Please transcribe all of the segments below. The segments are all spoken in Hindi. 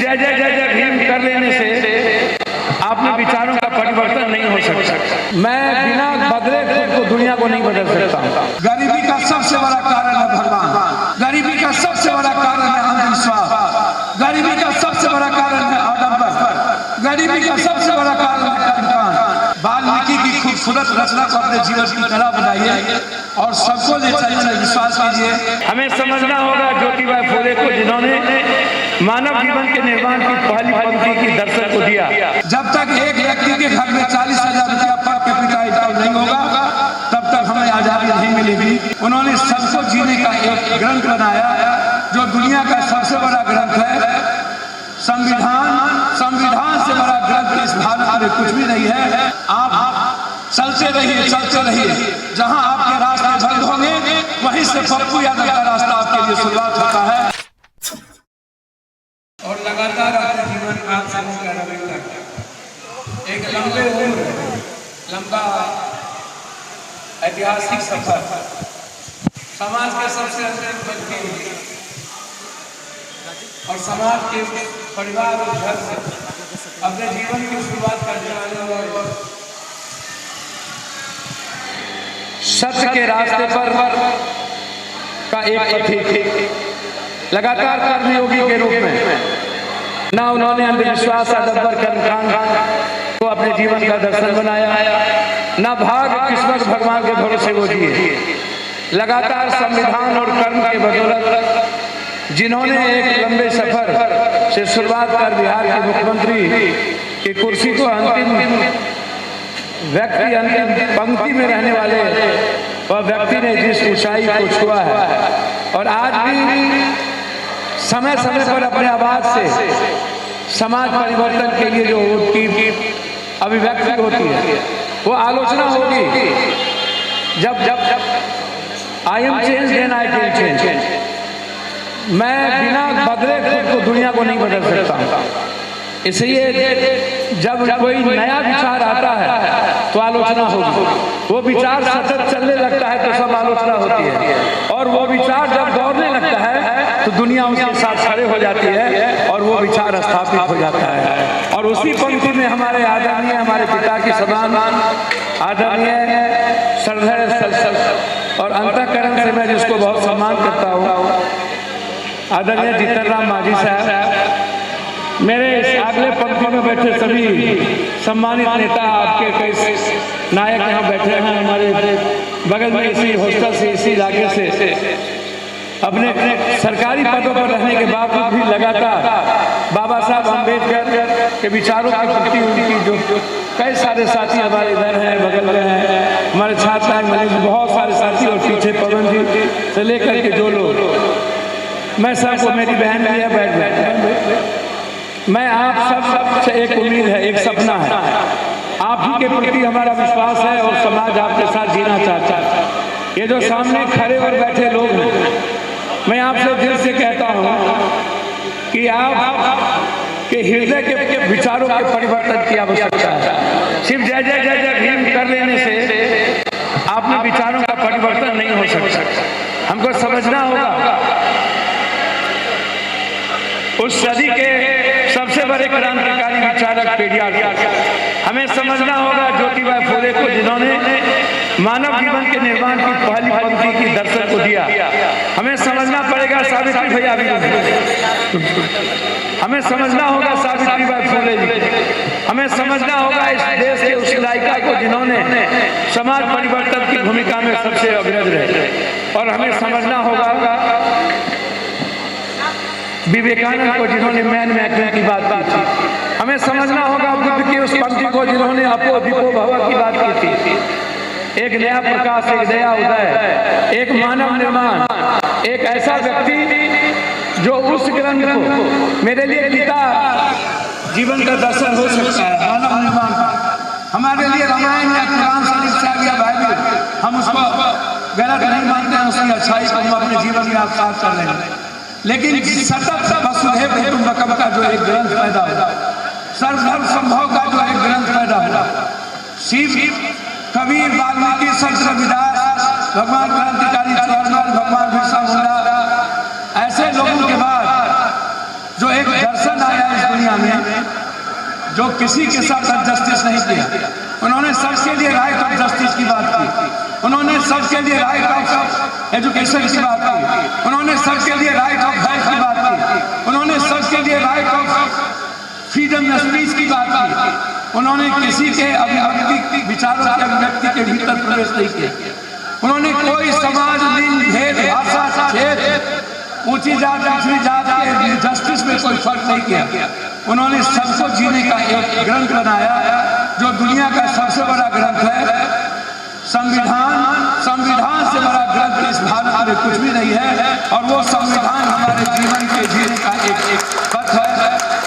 जय जय जय जय भीम कर लेने से आपने विचारों का परिवर्तन नहीं हो सकता। मैं बिना बदले खुद को दुनिया को नहीं बदल सकता। गरीबी का सबसे बड़ा कारण है भगवान, गरीबी का सबसे बड़ा कारण है अंधविश्वास, गरीबी का सबसे बड़ा कारण है आडंबर, गरीबी का सबसे बड़ा कारण है कर्मकांड। वाल्मीकि की खूबसूरत रचना को अपने जीवन की कला बनाइए और सबको ले चलिए, विश्वास कीजिए। हमें समझना होगा ज्योतिबा फुले को, जिन्होंने मानव जीवन के निर्माण की पहली पंक्ति की दर्शन को दिया। जब तक एक व्यक्ति के घर में 40,000 रुपया पर कैपिटा इनकम नहीं होगा तब तक हमें आजादी नहीं मिलेगी। उन्होंने सबको जीने का एक ग्रंथ बनाया जो दुनिया का सबसे बड़ा ग्रंथ है। संविधान से बड़ा ग्रंथ इस भारत में कुछ भी नहीं है। आप चलते रहिए, जहां आपके रास्ते बंद होंगे वहीं से पप्पू यादव का रास्ता आपके लिए शुरुआत होता है। और लगातार अपने जीवन का एक लंबे उम्र, लंबा ऐतिहासिक सफर, समाज के सबसे अंतिम व्यक्ति और समाज के परिवार और घर से अपने जीवन की शुरुआत करने वाले और सत्य के रास्ते पर का एक पथिक, लगातार कर्मयोगी के रूप में ना उन्होंने अंधविश्वास आडंबर कर्मकांड को अपने जीवन का दर्शन बनाया, ना भाग किस्मत भगवान के भरोसे वो जिए। लगातार संविधान और कर्म के बदौलत जिन्होंने एक लंबे सफर से शुरुआत कर बिहार के मुख्यमंत्री की कुर्सी को अंतिम पंक्ति में रहने वाले वह व्यक्ति ने जिस ऊंचाई को छुआ है और आज भी समय समय पर अपने आवाज से समाज परिवर्तन के लिए जो उनकी अभिव्यक्ति होती है वो आलोचना होगी। जब I am change then I can change. मैं बिना बदले खुद को दुनिया को नहीं बदल सकता। इसलिए जब कोई नया विचार आता है तो आलोचना होगी। वो विचार सतत चलने लगता है तो सब आलोचना होती है, और वो विचार जब दौड़ने लगता है तो दुनिया उसके साथ खड़े हो जाती है और वो विचार स्थापित हो जाता है। और उसी पंक्ति में हमारे आदरणीय, हमारे पिता की समान आदरणीय श्रद्धेय और अंतःकरण से मैं जिसको बहुत सम्मान करता हूँ, आदरणीय जीतन राम मांझी साहब, मेरे इस अगले पंक्ति में बैठे सभी सम्मानित नेता, आपके कई नायक यहाँ बैठे हैं, हमारे बगल में इसी हॉस्टल से, इसी इलाके से अपने सरकारी पदों पर रहने के बावजूद भी लगातार बाबा साहब अम्बेडकर के विचारों के प्रति उनकी जो कई सारे साथी हमारे इधर हैं, बगल में हैं, हमारे छात्र हैं, बहुत सारे साथी, और पीछे पवन जी से लेकर के जो लोग, मैं सबको, मेरी बहन भी है, बैठ मैं आप सब से एक उम्मीद है, एक सपना है, आप ही के प्रति हमारा विश्वास है और समाज आपके साथ जीना चाहता है। ये जो सामने खड़े और बैठे लोग हैं, मैं आपसे दिल से कहता हूँ कि आप के हृदय के विचारों के परिवर्तन की आवश्यकता है। सिर्फ जय जय जय जय भीम कर लेने से आपने विचारों का परिवर्तन नहीं हो सकता। हमको समझना होगा उस सदी के सबसे बड़े क्रांतिकारी विचारक पेरियार, हमें समझना होगा ज्योतिबा फुले को, जिन्होंने मानव जीवन के निर्माण की पहली पंक्ति की दर्शन को दिया। हमें समझना पड़ेगा सावित्री भैया भी, हमें समझना होगा सावित्रीबाई फुले जी, हमें समझना होगा इस देश के उस नायिका को जिन्होंने समाज परिवर्तन की भूमिका में सबसे अग्रज रहे, और हमें समझना होगा विवेकानंद को जिन्होंने मैन मैकन की बात की थी। हमें समझना होगा बुद्ध की उस पंक्ति को जिन्होंने अपो विपो भव की बात की थी। एक नया प्रकाश, एक नया उदय, एक मानव निर्माण, एक ऐसा व्यक्ति जो उस ग्रंथ को, मेरे लिए गीता जीवन का दर्शन हो सकता है, मानव निर्माण हमारे लिए रामायण या कुरान शरीफ से आगे बाइबल, हम उसको गलत नहीं मानते हैं, उसकी अच्छाई को हम अपने जीवन में आत्मसात कर रहे हैं। लेकिन सतत वसुधैव कुटुम्बकम का जो एक ग्रंथ पैदा हुआ, सर्वधर्म संभव का जो एक ग्रंथ पैदा हुआ, शिव, कबीर, वाल्मीकि, संत रविदास, भगवान क्रांतिकारी चौरमल, भगवान बिरसा मुंडा, ऐसे लोगों के बाद जो एक दर्शन आया इस जो किसी के साथ जस्टिस नहीं किया। उन्होंने सबके लिए राइट ऑफ जस्टिस की बात की, उन्होंने सबके लिए राइट ऑफ एजुकेशन की बात की, उन्होंने सबके लिए राइट ऑफ हेल्थ की बात की, उन्होंने सबके लिए right of freedom of speech की बात की। उन्होंने किसी के अभिव्यक्ति विचारों के अभिव्यक्ति के भीतर प्रवेश नहीं किया। उन्होंने कोई समाज, लिंग, भेद, भाषा, क्षेत्र, ऊंची जात, पिछड़ी जात के जस्टिस में कोई फर्क नहीं किया। उन्होंने सबको जीने का एक ग्रंथ बनाया जो दुनिया का सबसे बड़ा ग्रंथ है। संविधान से बड़ा ग्रंथ इस भारत में कुछ भी नहीं है, और वो संविधान हमारे जीवन के जीने का एक पथ है।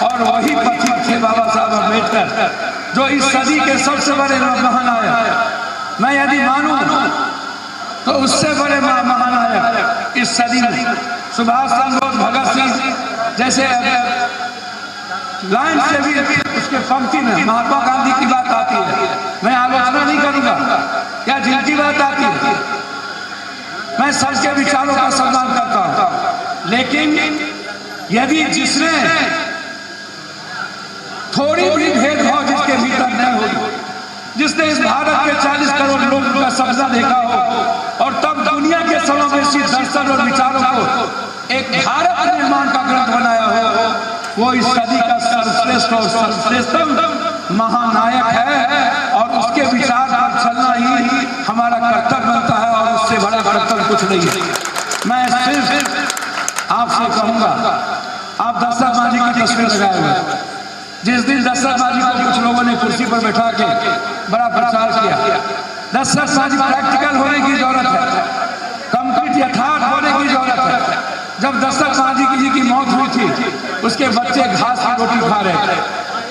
और वही पथ थे बाबा साहब अम्बेडकर, जो इस सदी के सबसे बड़े महानायक, मैं यदि मानूं तो उससे बड़े महानायक इस सदी में सुभाष चंद्र बोस, भगत सिंह जैसे लाइन से भी उसके पंक्ति में महात्मा गांधी की बात आती है। मैं आलोचना नहीं करूंगा, या जिनकी बात आती है मैं सबके विचारों का सम्मान करता हूं, लेकिन यदि जिसने थोड़ी भी भेदभाव जिसके भीतर नहीं होगी, जिसने इस भारत के 40 करोड़ लोगों का सपना देखा हो और तब दुनिया के समावेशी दर्शन और विचारों को एक भारत निर्माण का ग्रंथ बनाया हो, वो इस सदी का सर्वश्रेष्ठ और सर्वश्रेष्ठतम महानायक है। और उसके विचार पर चलना ही हमारा कर्तव्य बनता है, और उससे बड़ा कर्तव्य कुछ नहीं है। मैं सिर्फ आपसे कहूंगा, आप दशरथ मांझी की तस्वीर लगाए हुए, जिस दिन दशरथ मांझी को कुछ लोगों ने कुर्सी पर बैठा के बड़ा प्रचार किया, दशरथ मांझी प्रैक्टिकल होने की जरूरत है, कंप्लीट यथार्थ होने की जरूरत है। जब दशरथ मांझी जी की मौत हुई थी, उसके बच्चे घास की रोटी खा रहे थे।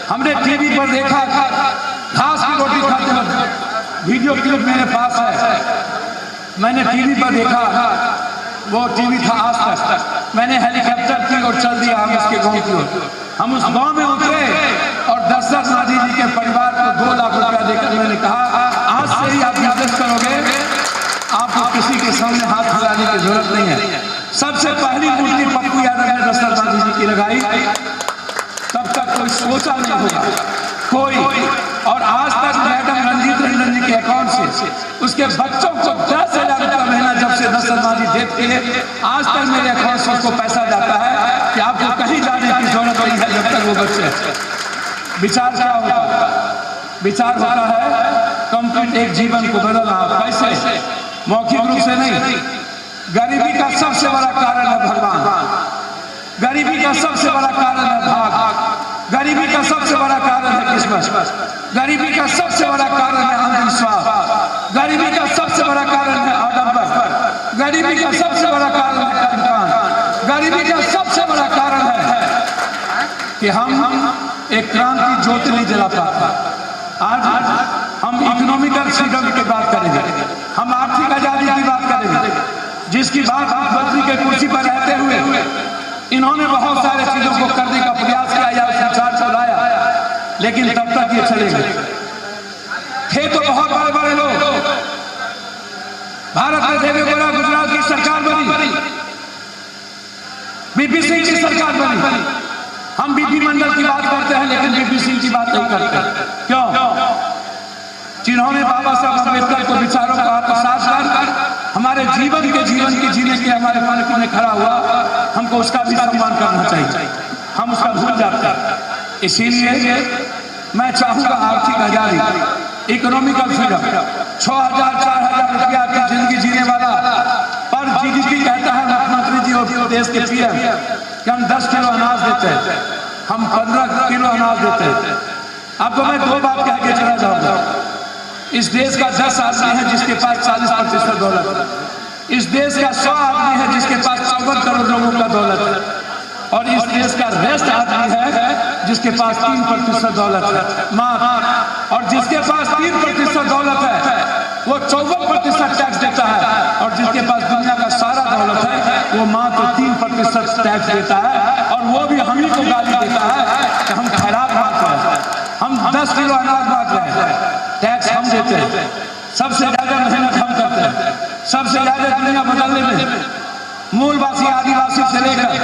हमने टीवी पर देखा घास की रोटी खाते वक्त, वीडियो क्लिप मेरे पास है, मैंने टीवी पर देखा, वो टीवी था आज तक। मैंने हेलीकॉप्टर की और चल दिया हम उसके गांव की ओर। हम उस गांव में उतरे और दशरथ मांझी जी के परिवार को 2 लाख रुपया देकर मैंने कहा, आज से ही आप बिजनेस करोगे, आपको किसी के सामने हाथ फैलाने की जरूरत नहीं है। सबसे पहली मूर्ति पप्पू यादव ने दशरथ मांझी जी की लगाई, तब तक कोई सोचा नहीं होगा कोई। और आज तक मैडम रंजीत रंजन जी के अकाउंट से उसके बच्चों को 10,000 रुपया महीना जब से दशरथ मांझी डेथ किए, आज तक मेरे अकाउंट से उसको पैसा जाता है कि आपको कहीं जाने की जरूरत नहीं है जब तक वो बच्चे। विचार क्या होता है? विचार होता है कंप्लीट एक जीवन को बदलना। कैसे? मौखिक रूप से नहीं। गरीबी का सबसे बड़ा कारण है भगवान, गरीबी का सबसे बड़ा कारण है भाग, गरीबी का सबसे बड़ा कारण है किस्मत, गरीबी का सबसे बड़ा कारण है अंधविश्वास, गरीबी का सबसे बड़ा कारण है आडंबर, गरीबी का सबसे बड़ा कारण है कर्मकांड, गरीबी का सबसे बड़ा कारण है कि हम एक क्रांति ज्योति नहीं जला पाते। आज हम इकोनॉमिकल फ्रीडम की बात करेंगे, हम आर्थिक आजादी की बात करेंगे, जिसकी बात मंत्री के कुर्सी पर रहते हुए इन्होंने बहुत सारे चीजों को करने का प्रयास किया या उस विचार को लाया, लेकिन तब तक ये चले गए। थे तो बहुत बड़े बड़े लोग, भारत में देवेगौड़ा गुजरात की सरकार बनी, बीपी सिंह की सरकार बनी। हम बीपी मंडल की बात करते हैं लेकिन बीपी सिंह की बात नहीं करते। क्यों? जिन्होंने बाबा साहब अम्बेडकर को विचारों का आत्मसात कर हमारे जीवन के जीने के हमारे मालिकों ने खड़ा हुआ, हमको उसका भी सम्मान करना चाहिए। हम उसका भूल जाते हैं। इसीलिए मैं चाहूंगा आर्थिक आजादी, इकोनॉमिकल फ्रीडम। 6,000-4,000 रुपया की जिंदगी जीने वाला पर जीडीपी कहता है मुख्यमंत्री जी और देश के पीएम कि हम 10 किलो अनाज देते हैं, हम 15 किलो अनाज देते हैं। आपको मैं 2 बात कह के चला जाऊंगा। इस देश का 10 आदमी है जिसके पास 40% दौलत है। इस देश का 100 आदमी है जिसके पास 54 करोड़ लोगों का दौलत है। और इस देश का रेस्ट आदमी है जिसके पास 3% दौलत है मात्र। और जिसके पास 3% दौलत है वो 54% टैक्स देता है, और जिसके पास दुनिया का सारा दौलत है वो मात्र 3% टैक्स देता है। और वो भी हम ही को गाली देता है कि हम खैरात बांट रहे हैं, हम 10 किलो अनाज बांट रहे हैं, टैक्स हम देते हैं, सबसे ज्यादा मेहनत हम करते हैं, सबसे ज्यादा दुनिया बदलने में मूलवासी आदिवासी से लेकर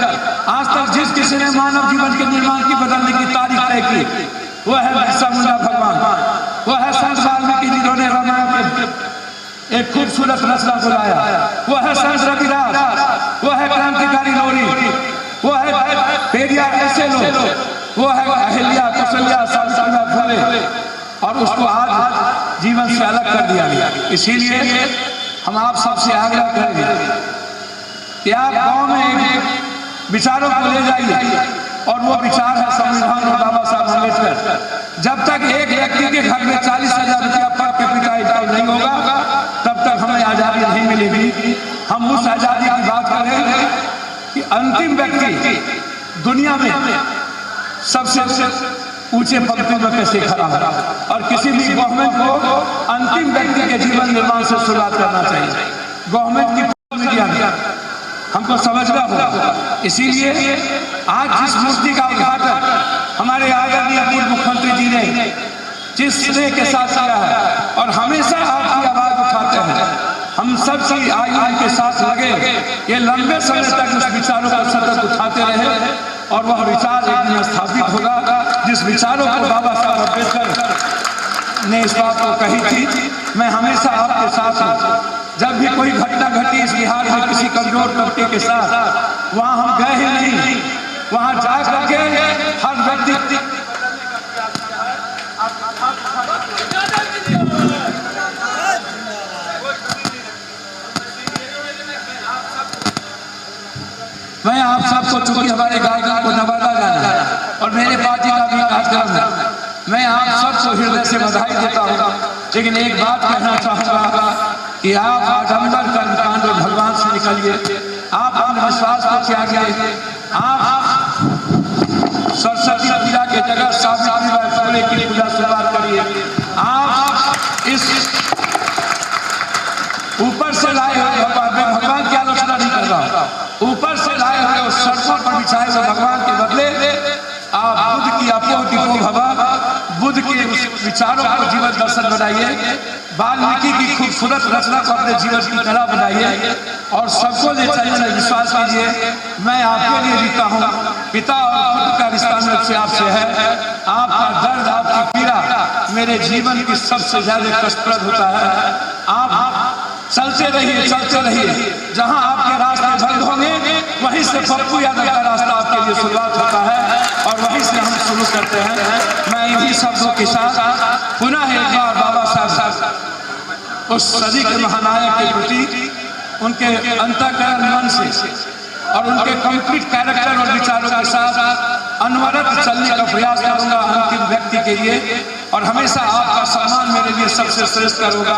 आज तक जिस किसी ने मानव जीवन के निर्माण की बदलने की तारीख तय की वह है बिरसा मुंडा भगवान, वह है संत वाल्मीकि जिन्होंने रामायण के एक खूबसूरत रचना बुलाया, वह है संत रविदास, वह है क्रांतिकारी लोरी, वह है पेरियार, ऐसे लोग, वो है अहिल्या, कौशल्या, सावित्रीबाई फुले, और उसको आज जीवन से अलग कर दिया गया। इसीलिए हम आप सबसे आग्रह करेंगे कि आप गांव में विचारों को ले जाइए, और वो विचार है संविधान और बाबा साहब अम्बेडकर। जब तक एक व्यक्ति के घर में 40,000 रुपया पर कैपिटा इनकम नहीं होगा, तब तक हमें आजादी नहीं मिलेगी। हम उस आजादी की बात करें कि अंतिम व्यक्ति दुनिया में सबसे ऊंचे पंक्ति में कैसे खड़ा है, और किसी भी गवर्नमेंट को अंतिम व्यक्ति के जीवन निर्माण से शुरुआत करना चाहिए। गवर्नमेंट की हमको समझना होगा। इसीलिए आज जिस मूर्ति का उद्घाटन हमारे आदरणीय पूर्व मुख्यमंत्री जी ने जिस स्नेह के साथ किया है, और हमेशा आपकी आवाज उठाते हैं, हम सब की आयु के साथ लगे, ये लंबे समय तक उस विचारों को सतत उठाते रहे, और वह विचार एक दिन स्थापित होगा जिस विचारों को बाबा साहब अम्बेडकर ने इस बात को कही थी। मैं हमेशा आपके साथ हूँ। जब भी कोई घटना घटी इस बिहार में किसी कमजोर तबके के साथ, वहां हम गए ही नहीं, वहां जा करके हर व्यक्ति मैं आप सबको, चूंकि हमारे गायकों को नवाजा जाना है और मेरे पार्टी का भी कार्यक्रम है, मैं आप सबको हृदय से बधाई देता हूँ। लेकिन एक बात कहना चाहूँगा कि आप आडम्बर कर्मकांड और भगवान से निकलिए, आप अंधविश्वास को त्यागिए, आप सरस्वती पूजा के जगह सावित्रीबाई फुले की पूजा शुरुआत करिए। आप इस ऊपर से लाए हुए भगवान की आलोचना नहीं कर रहा, ऊपर से लाए हुए उस सड़कों पर बिछाए हुए भगवान के बदले आप बुद्ध की अपोटिको भवा, बुद्ध के उस विचारों को जीवन दर्शन बनाइए, वाल्मीकि की खूबसूरत रचना को अपने जीवन की कला बनाइए, और सबको ले चाहिए विश्वास कीजिए मैं आपके लिए जीता हूँ। पिता और पुत्र का रिश्ता मेरे से आपसे है। आपका दर्द, आपकी पीड़ा मेरे जीवन की सबसे ज्यादा कष्टप्रद होता है। आप चलते रहिए, जहाँ आपके रास्ते बंद होंगे वहीं से पप्पू यादव का रास्ता आपके लिए शुरुआत होता है, और वहीं से हम शुरू करते हैं। मैं इन्हीं शब्दों के साथ पुनः एक बार बाबा साहब उस सदी के महानायक के प्रति उनके अंतःकरण मन से और उनके कंप्लीट कैरेक्टर और विचारों के साथ अनवरत चलने का प्रयास करूंगा अंतिम व्यक्ति के लिए, और हमेशा आपका सम्मान मेरे लिए सबसे श्रेष्ठ करूंगा।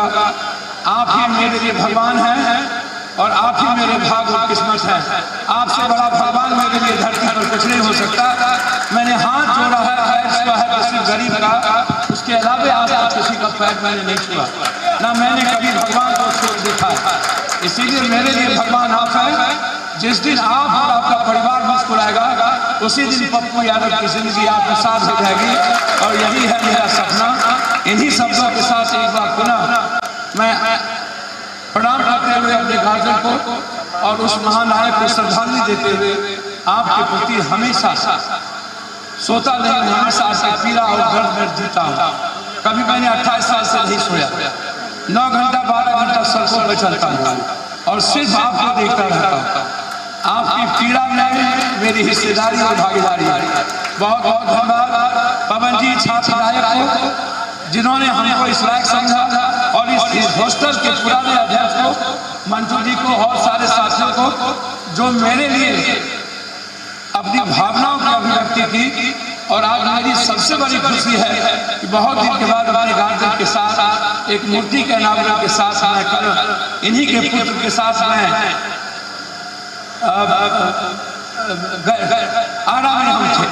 आप ही मेरे लिए भगवान हैं, और आप ही मेरे भाग और किस्मत है। आपसे बड़ा भगवान मेरे लिए धरती पर कुछ नहीं हो सकता। मैंने हाथ जोड़ा है, पैर छुआ है किसी गरीब का, उसके अलावा आज तक किसी का पैर मैंने नहीं छुआ, ना मैंने कभी भगवान को छोड़ देखा है। इसीलिए मेरे लिए भगवान आप हैं। जिस दिन आप और आपका परिवार मुस्कुराएगा, उसी दिन पप्पू यादव की जिंदगी आपके साथ हो जाएगी, और यही है मेरा सपना। इन्हीं शब्दों के साथ एक बार पुनः मैं प्रणाम करते हुए अपने गार्जियन को और उस महानायक को श्रद्धांजलि देते हुए आपके प्रति हमेशा सोता नहीं, हमेशा से पीड़ा और दर्द में जीता हूँ। कभी मैंने 28 साल से नहीं सोया, 9 घंटा 12 घंटा सड़कों पर चलता हूँ, और सिर्फ आपको देखता रहता हूँ। आपकी पीड़ा में मेरी हिस्सेदारी और भागीदारी है। बहुत बहुत धन्यवाद पवन जी, छात्र नायक को, जिन्होंने हमको इस लायक समझा, और इस हॉस्टल के पुराने अध्यक्ष को, मंटू जी को, और सारे साथियों को, जो मेरे लिए अपनी भावनाओं की अभिव्यक्ति की। और आज मेरी सबसे बड़ी खुशी है कि बहुत दिन के बाद अपने गार्जियन के साथ एक मूर्ति के अनावरण के साथ मैं इन्हीं के पुत्र के साथ मैं आरा में हम थे।